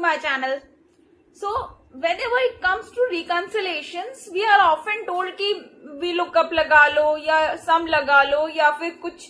my channel. So whenever it comes to reconciliations, we are often told कि VLOOKUP लगा लो या sum लगा लो या फिर कुछ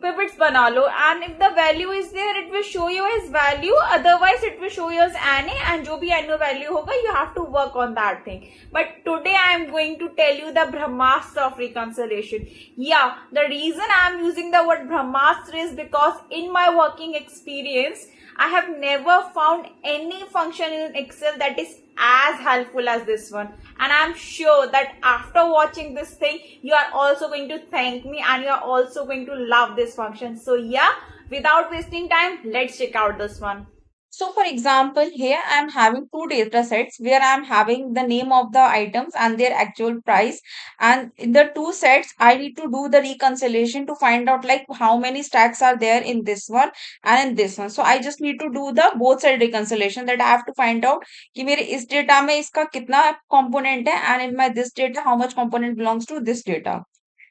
pivots बना लो, and if the value is there it will show you as value, otherwise it will show you as NA, and जो भी annual value होगा you have to work on that thing. But today I am going to tell you the Brahmastra of reconciliation. Yeah, the reason I am using the word Brahmastra is because in my working experience I have never found any function in Excel that is as helpful as this one, and I'm sure that after watching this thing you are also going to thank me and you are also going to love this function. So yeah, without wasting time, let's check out this one. So for example, here I am having two data sets where I am having the name of the items and their actual price. And in the two sets, I need to do the reconciliation to find out like how many stacks are there in this one and in this one. So I just need to do the both side reconciliation, that I have to find out कि मेरे इस data में इसका कितना component है, and in my this data how much component belongs to this data.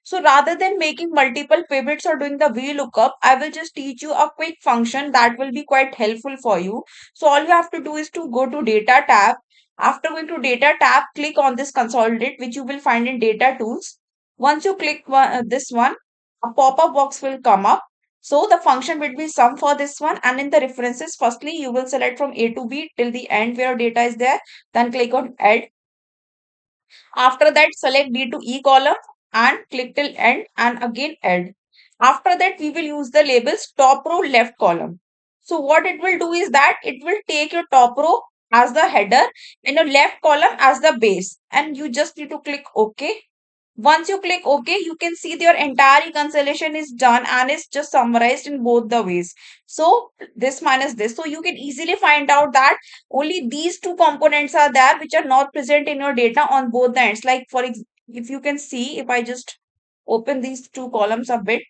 So rather than making multiple pivots or doing the VLOOKUP, I will just teach you a quick function that will be quite helpful for you. So all you have to do is to go to data tab. After going to data tab, click on this consolidate, which you will find in data tools. Once you click this one, a pop-up box will come up. So the function will be sum for this one, and in the references, firstly, you will select from A to B till the end where your data is there. Then click on add. After that, select D to E column and click till end and again add. After that, we will use the labels top row, left column. So what it will do is that it will take your top row as the header and your left column as the base, and you just need to click OK. Once you click OK, you can see that your entire reconciliation is done and is just summarized in both the ways. So this minus this. So you can easily find out that only these two components are there which are not present in your data on both the ends. Like if you can see, if I just open these two columns a bit,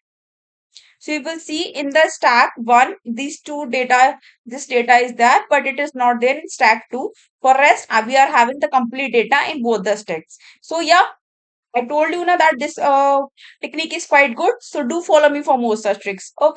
so you will see in the stack 1, this data is there, but it is not there in stack 2. For rest, we are having the complete data in both the stacks. So yeah, I told you now that this technique is quite good. So do follow me for more such tricks. Okay.